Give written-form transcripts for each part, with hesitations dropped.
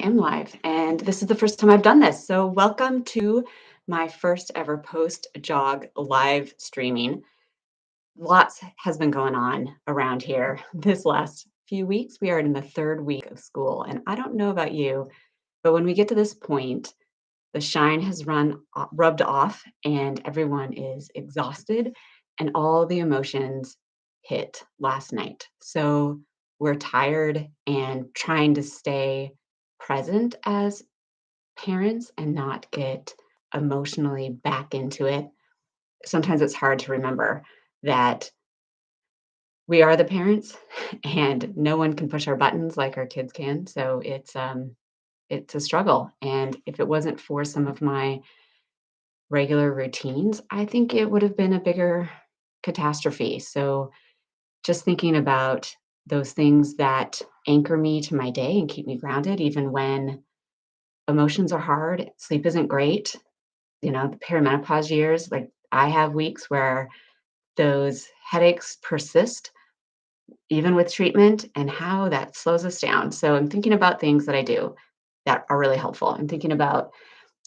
am live, and this is the first time I've done this. So, welcome to my first ever post jog live streaming. Lots has been going on around here this last few weeks. We are in the third week of school, and I don't know about you, but when we get to this point, the shine has rubbed off, and everyone is exhausted, and all the emotions hit last night. So, we're tired and trying to stay present as parents and not get emotionally back into it. Sometimes it's hard to remember that we are the parents and no one can push our buttons like our kids can. So it's a struggle. And if it wasn't for some of my regular routines, I think it would have been a bigger catastrophe. So just thinking about those things that anchor me to my day and keep me grounded, even when emotions are hard, sleep isn't great. The perimenopause years, like I have weeks where those headaches persist even with treatment and how that slows us down. So I'm thinking about things that I do that are really helpful. I'm thinking about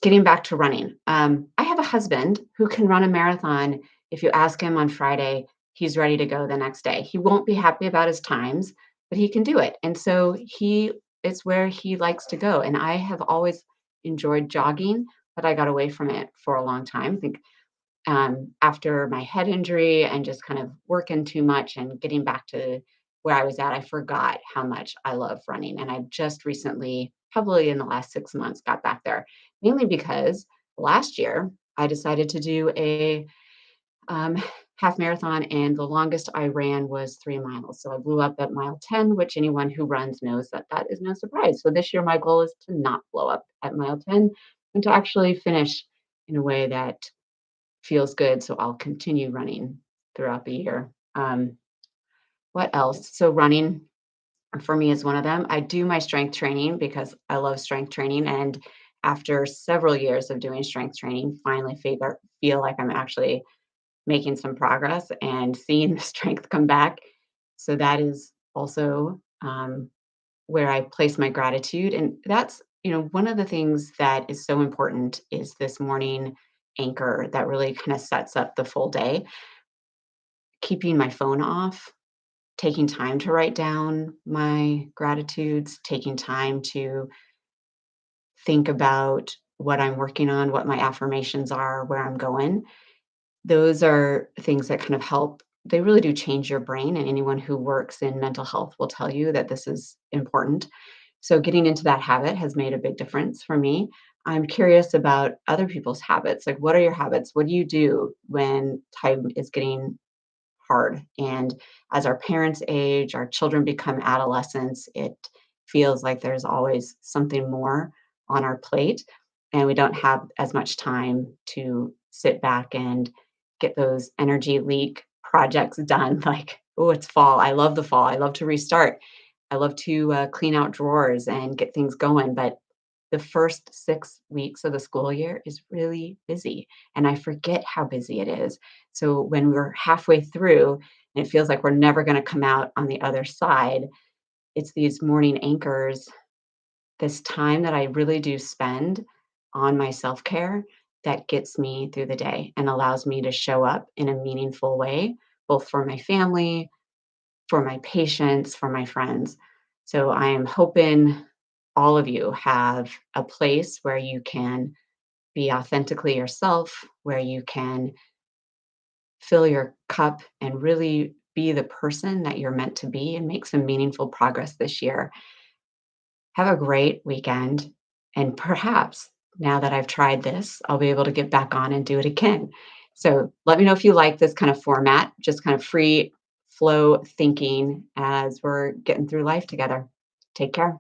getting back to running. I have a husband who can run a marathon. If you ask him on Friday, he's ready to go the next day. He won't be happy about his times, but he can do it. And so it's where he likes to go. And I have always enjoyed jogging, but I got away from it for a long time. I think after my head injury and just kind of working too much and getting back to where I was at, I forgot how much I love running. And I just recently, probably in the last 6 months, got back there, mainly because last year I decided to do a um, half marathon, and the longest I ran was 3 miles. So I blew up at mile 10, which anyone who runs knows that that is no surprise. So this year, my goal is to not blow up at mile 10 and to actually finish in a way that feels good. So I'll continue running throughout the year. What else? So running for me is one of them. I do my strength training because I love strength training. And after several years of doing strength training, finally feel like I'm actually making some progress and seeing the strength come back. So that is also where I place my gratitude. And that's, one of the things that is so important is this morning anchor that really kind of sets up the full day. Keeping my phone off, taking time to write down my gratitudes, taking time to think about what I'm working on, what my affirmations are, where I'm going. Those are things that kind of help. They really do change your brain, and anyone who works in mental health will tell you that this is important. So getting into that habit has made a big difference for me. I'm curious about other people's habits. Like, what are your habits? What do you do when time is getting hard? And as our parents age, our children become adolescents, it feels like there's always something more on our plate, and we don't have as much time to sit back and get those energy leak projects done. Like, oh, it's fall. I love the fall. I love to restart. I love to clean out drawers and get things going. But the first 6 weeks of the school year is really busy, and I forget how busy it is. So when we're halfway through and it feels like we're never going to come out on the other side, it's these morning anchors, this time that I really do spend on my self care that gets me through the day and allows me to show up in a meaningful way, both for my family, for my patients, for my friends. So I am hoping all of you have a place where you can be authentically yourself, where you can fill your cup and really be the person that you're meant to be and make some meaningful progress this year. Have a great weekend. And perhaps now that I've tried this, I'll be able to get back on and do it again. So let me know if you like this kind of format, just kind of free flow thinking as we're getting through life together. Take care.